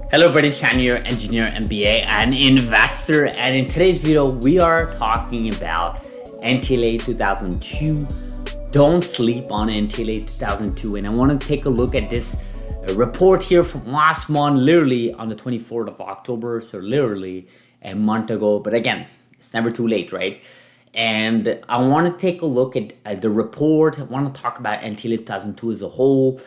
Hello buddy, Sam here, engineer, MBA, and investor. And in today's video, we are talking about NTLA 2002. Don't sleep on NTLA 2002. And I want to take a look at this report here from last month, literally on the 24th of October. So literally a month ago. But again, it's never too late, right? And I want to take a look at the report. I want to talk about NTLA 2002 as a whole.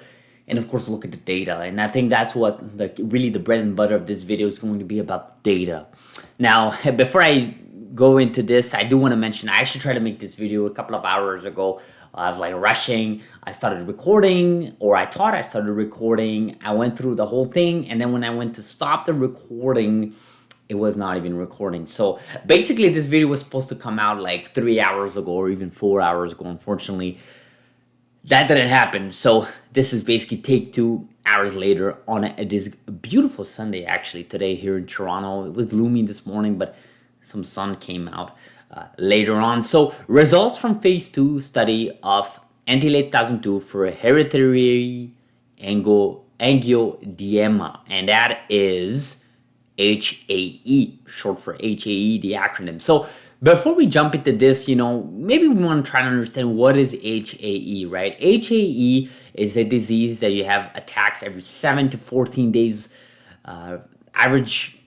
And of course, look at the data. And I think that's what really the bread and butter of this video is going to be about data. Now, before I go into this, I do want to mention, I actually tried to make this video a couple of hours ago. I was like rushing. I started recording, or I thought I started recording. I went through the whole thing. And then when I went to stop the recording, it was not even recording. So basically, this video was supposed to come out like 3 hours ago or even 4 hours ago. Unfortunately, that didn't happen. So this is basically take 2 hours later on this beautiful Sunday, actually, today here in Toronto. It was gloomy this morning, but some sun came out later on. So results from phase 2 study of NTLA 2002 for hereditary angioedema, and that is HAE, short for HAE, the acronym. So before we jump into this, maybe we want to try to understand what is HAE, right? HAE is a disease that you have attacks every 7 to 14 days, average,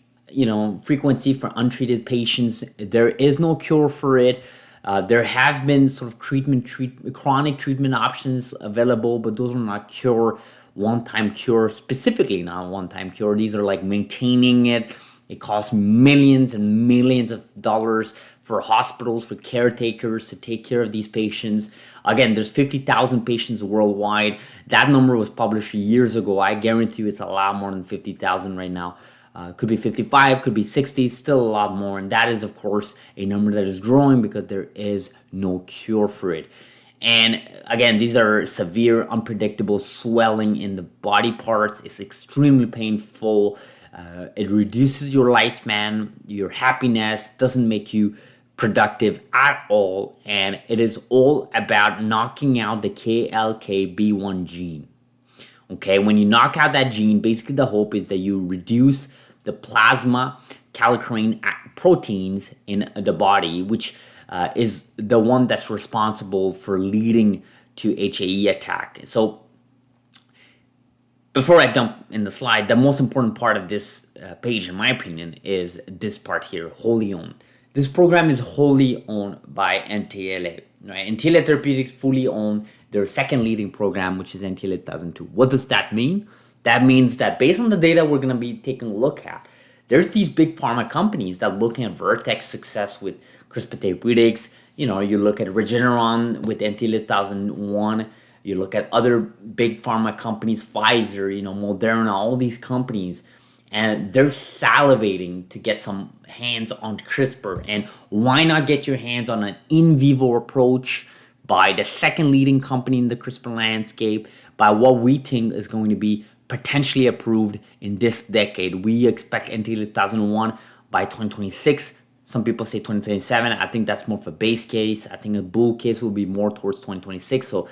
frequency for untreated patients. There is no cure for it. There have been sort of chronic treatment options available, but those are not one-time cure, specifically not one-time cure. These are like maintaining it. It costs millions and millions of dollars for hospitals, for caretakers to take care of these patients. Again, there's 50,000 patients worldwide. That number was published years ago. I guarantee you it's a lot more than 50,000 right now. Could be 55, could be 60, still a lot more. And that is, of course, a number that is growing because there is no cure for it. And again, these are severe, unpredictable swelling in the body parts. It's extremely painful. It reduces your lifespan, your happiness, doesn't make you productive at all. And it is all about knocking out the KLKB1 gene. Okay, when you knock out that gene, basically the hope is that you reduce the plasma kallikrein proteins in the body, which is the one that's responsible for leading to HAE attack. So before I dump in the slide, the most important part of this page, in my opinion, is this part here, wholly owned. This program is wholly owned by NTLA. Right? NTLA Therapeutics fully owned their second leading program, which is NTLA 2002. What does that mean? That means that based on the data we're going to be taking a look at, there's these big pharma companies that looking at Vertex success with CRISPR Therapeutics. You look at Regeneron with NTLA 2001. You look at other big pharma companies, Pfizer, Moderna, all these companies, and they're salivating to get some hands on CRISPR. And why not get your hands on an in vivo approach by the second leading company in the CRISPR landscape, by what we think is going to be potentially approved in this decade. We expect NTLA 2001 by 2026. Some people say 2027. I think that's more of a base case. I think a bull case will be more towards 2026. So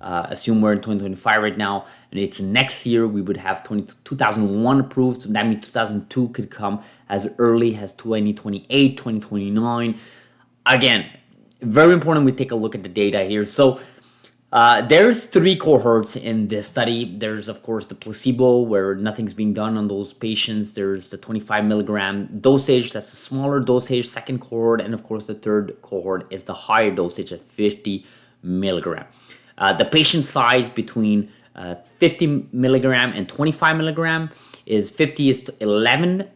assume we're in 2025 right now, and it's next year we would have 2001 approved. So that means 2002 could come as early as 2028, 2029. Again, very important we take a look at the data here. So there's 3 cohorts in this study. There's, of course, the placebo, where nothing's being done on those patients. There's the 25 milligram dosage, that's a smaller dosage, second cohort. And of course, the third cohort is the higher dosage at 50 milligram. The patient size between 50 milligram and 25 milligram is 50 is to 11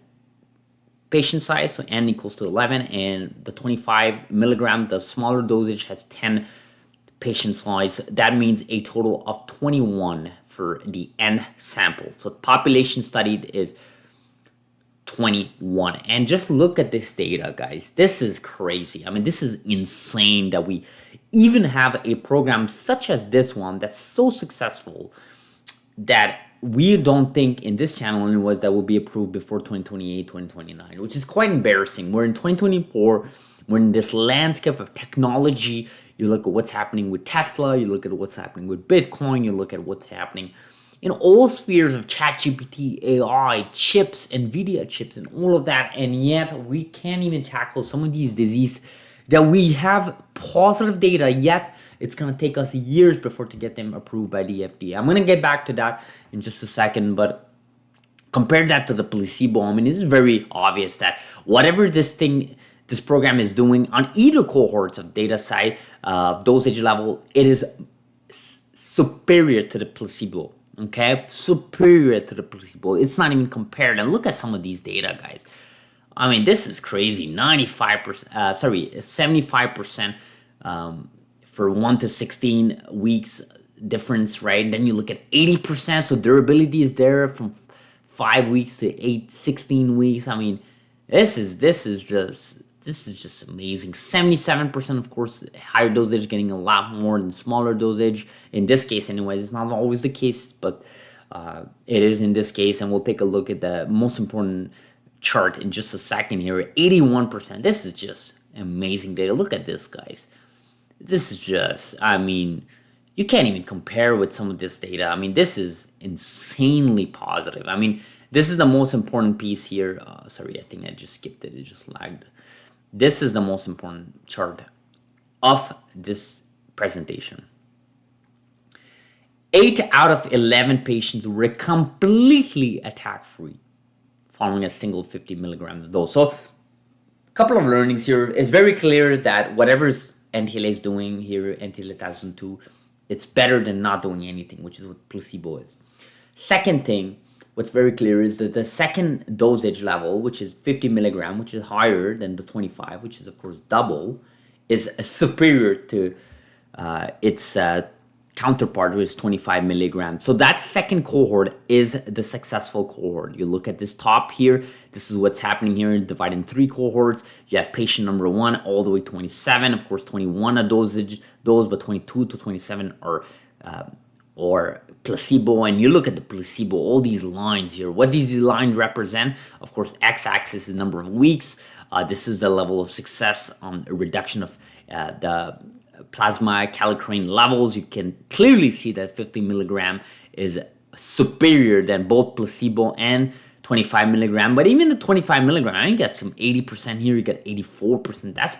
patient size, so n equals to 11, and the 25 milligram, the smaller dosage, has 10 patient size. That means a total of 21 for the n sample. So the population studied is 21. And just look at this data, guys. This is crazy. I mean, this is insane that we even have a program such as this one that's so successful that we don't think in this channel anyways that will be approved before 2028, 2029, which is quite embarrassing. We're in 2024. We're in this landscape of technology. You look at what's happening with Tesla. You look at what's happening with Bitcoin. You look at what's happening in all spheres of ChatGPT, AI, chips, NVIDIA chips, and all of that, and yet we can't even tackle some of these diseases that we have positive data, yet it's going to take us years before to get them approved by the FDA. I'm going to get back to that in just a second, but compare that to the placebo. I mean, it's very obvious that whatever this program is doing on either cohorts of data side, dosage level, it is superior to the placebo. Okay, superior to the placebo. It's not even compared. And look at some of these data, guys. I mean, this is crazy. 75% for 1 to 16 weeks difference, right? And then you look at 80%. So durability is there from 5 weeks to 16 weeks. I mean, this is just amazing. 77%, of course, higher dosage getting a lot more than smaller dosage. In this case, anyways, it's not always the case, but it is in this case. And we'll take a look at the most important chart in just a second here. 81%. This is just amazing data. Look at this, guys. This is just, I mean, you can't even compare with some of this data. I mean, this is insanely positive. I mean, this is the most important piece here. Sorry, I think I just skipped it. It just lagged. This is the most important chart of this presentation. 8 out of 11 patients were completely attack-free following a single 50 milligrams dose. So, a couple of learnings here. It's very clear that whatever NTLA is doing here, NTLA-2002, it's better than not doing anything, which is what placebo is. Second thing, what's very clear is that the second dosage level, which is 50 milligram, which is higher than the 25, which is of course double, is superior to its counterpart, which is 25 milligrams. So that second cohort is the successful cohort. You look at this top here. This is what's happening here, divided in 3 cohorts. You have patient number 1 all the way 27. Of course, 21 a dose, but 22 to 27 are or placebo. And you look at the placebo, all these lines here. What these lines represent, of course, x-axis is number of weeks. This is the level of success on a reduction of the plasma kallikrein levels. You can clearly see that 50 milligram is superior than both placebo and 25 milligram. But even the 25 milligram, you got some 80% here. You got 84%. That's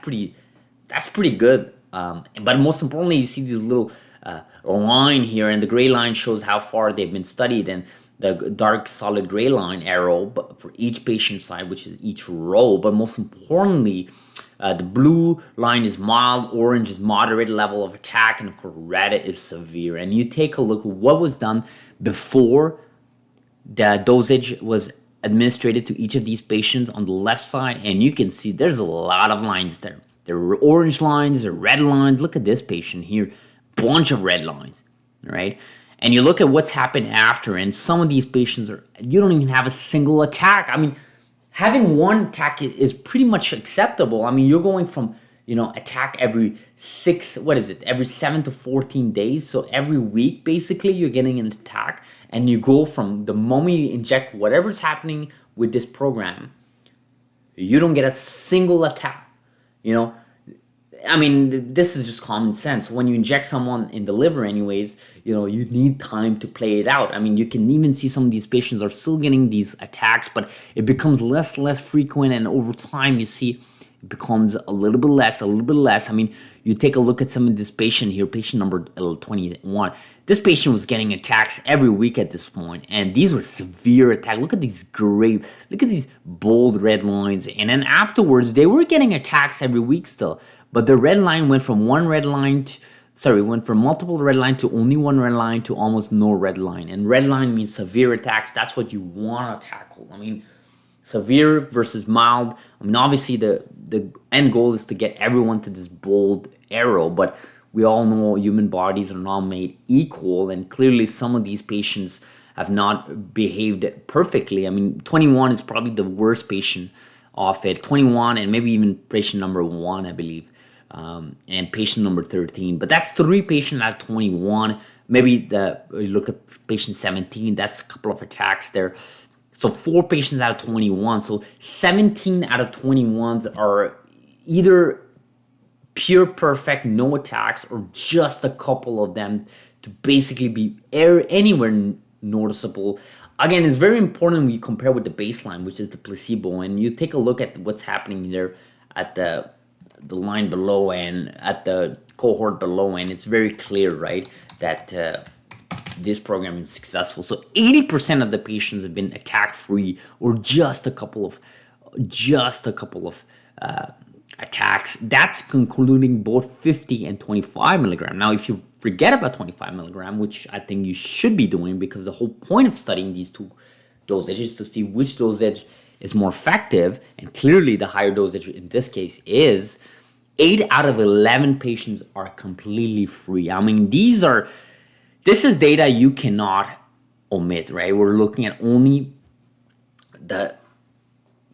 pretty good. But most importantly, you see these little line here, and the gray line shows how far they've been studied, and the dark solid gray line arrow for each patient side, which is each row. But most importantly, the blue line is mild, orange is moderate level of attack, and of course red is severe. And you take a look at what was done before the dosage was administered to each of these patients on the left side, and you can see there's a lot of lines there. There are orange lines, there are red lines. Look at this patient here, bunch of red lines, right? And you look at what's happened after, and some of these patients you don't even have a single attack. I mean, having one attack is pretty much acceptable. I mean, you're going from, attack every every 7 to 14 days. So every week, basically, you're getting an attack, and you go from the moment you inject whatever's happening with this program, you don't get a single attack, I mean, this is just common sense. When you inject someone in the liver anyways, you need time to play it out. I mean, you can even see some of these patients are still getting these attacks, but it becomes less frequent, and over time you see it becomes a little bit less. I mean, you take a look at some of this patient here, patient number 21. This patient was getting attacks every week at this point, and these were severe attacks. Look at these bold red lines, and then afterwards they were getting attacks every week still. But the red line went from multiple red line to only one red line to almost no red line. And red line means severe attacks. That's what you want to tackle. I mean, severe versus mild. I mean, obviously the end goal is to get everyone to this bold arrow, but we all know human bodies are not made equal, and clearly some of these patients have not behaved perfectly. I mean, 21 is probably the worst patient of it. 21 and maybe even patient number 1, I believe. And patient number 13, but that's 3 patients out of 21. Maybe you look at patient 17, that's a couple of attacks there. So 4 patients out of 21. So 17 out of 21s are either pure perfect, no attacks, or just a couple of them to basically be anywhere noticeable. Again, it's very important we compare with the baseline, which is the placebo, and you take a look at what's happening there at the line below and at the cohort below, and it's very clear, right, that this program is successful. So 80% of the patients have been attack free, or just a couple of attacks. That's concluding both 50 and 25 milligram. Now, if you forget about 25 milligram, which I think you should be doing, because the whole point of studying these two dosages is to see which dosage is more effective, and clearly the higher dosage in this case is 8 out of 11 patients are completely free. I mean, this is data you cannot omit, right? We're looking at only the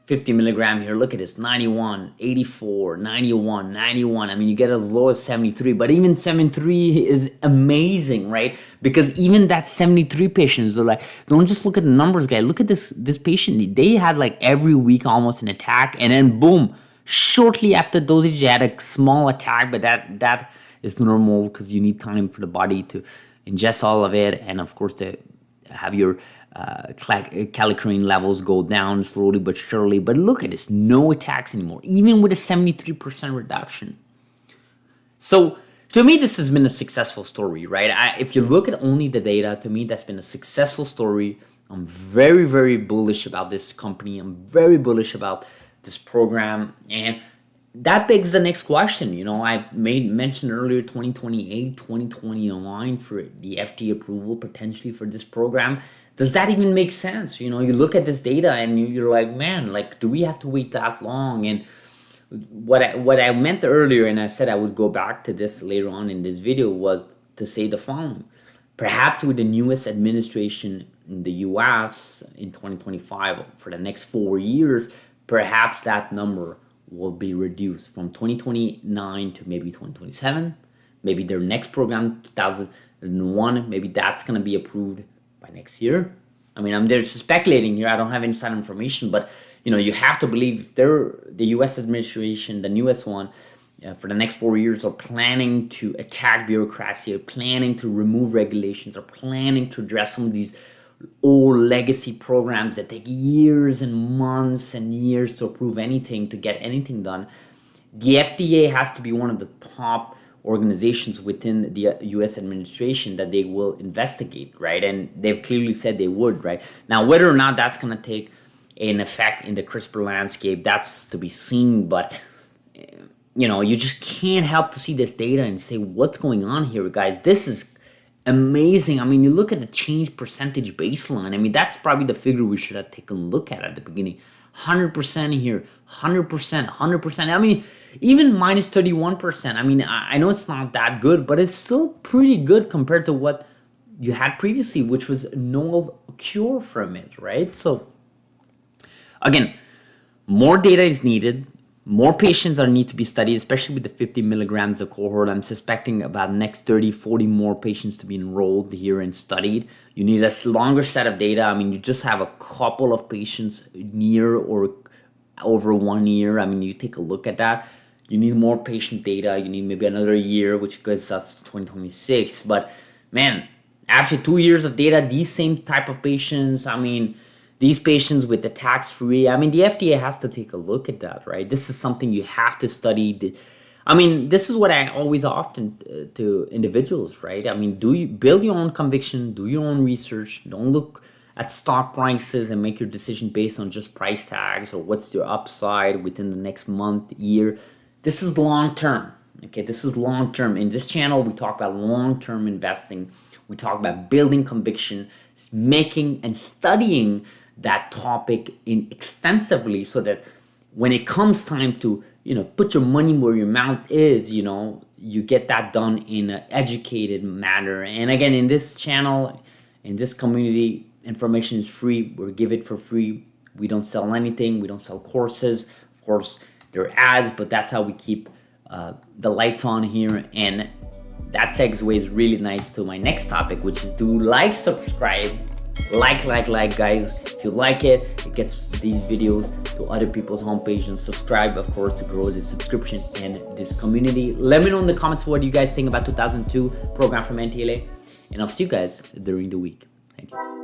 50 milligram here. Look at this, 91, 84, 91, 91. I mean, you get as low as 73, but even 73 is amazing, right? Because even that 73 patients are like, don't just look at the numbers, guys. Look at this patient. They had like every week almost an attack, and then boom, shortly after dosage, they had a small attack, but that is normal because you need time for the body to ingest all of it, and of course to have your kallikrein levels go down slowly but surely. But look at this, no attacks anymore, even with a 73% reduction. So to me, this has been a successful story, right? If you look at only the data, to me, that's been a successful story. I'm very, very bullish about this company. I'm very bullish about this program, and that begs the next question. You know, I mentioned earlier 2028, 2029 for the FDA approval potentially for this program. Does that even make sense? You know, you look at this data and you're like, man, like, do we have to wait that long? And what I meant earlier, and I said I would go back to this later on in this video, was to say the following. Perhaps with the newest administration in the US in 2025, for the next 4 years, perhaps that number will be reduced from 2029 to maybe 2027. Maybe their next program, 2001, maybe that's going to be approved by next year. I mean, I'm just speculating here. I don't have inside information, but you know, you have to believe the U.S. administration, the newest one, for the next 4 years, are planning to attack bureaucracy, are planning to remove regulations, are planning to address some of these old legacy programs that take years and months and years to approve anything, to get anything done. The FDA has to be one of the top organizations within the U.S. administration that they will investigate, right? And they've clearly said they would, right? Now, whether or not that's going to take an effect in the CRISPR landscape, that's to be seen. But, you know, you just can't help to see this data and say, what's going on here, guys? This is amazing. I mean, you look at the change percentage baseline. I mean, that's probably the figure we should have taken a look at the beginning. 100% here, 100%, 100%. I mean, even minus 31%. I mean, I know it's not that good, but it's still pretty good compared to what you had previously, which was no cure from it, right? So, again, more data is needed. More patients need to be studied, especially with the 50 milligrams of cohort. I'm suspecting about next 30, 40 more patients to be enrolled here and studied. You need a longer set of data. I mean, you just have a couple of patients near or over 1 year. I mean, you take a look at that. You need more patient data. You need maybe another year, which gets us to 2026. But man, after 2 years of data, these same type of patients, I mean, these patients with the tax-free, I mean, the FDA has to take a look at that, right? This is something you have to study. I mean, this is what I always often to individuals, right? I mean, do you build your own conviction, do your own research, don't look at stock prices and make your decision based on just price tags or what's your upside within the next month, year. This is long-term, okay? This is long-term. In this channel, we talk about long-term investing. We talk about building conviction, making and studying that topic extensively, so that when it comes time to, you know, put your money where your mouth is, you know, you get that done in an educated manner. And again, in this channel, in this community, information is free. We give it for free. We don't sell anything. We don't sell courses. Of course, there are ads, but that's how we keep the lights on here. And that segues really nice to my next topic, which is do like, subscribe, like guys. If you like it, it gets these videos to other people's homepage, and subscribe, of course, to grow this subscription and this community. Let me know in the comments what you guys think about 2002 program from NTLA, and I'll see you guys during the week. Thank you.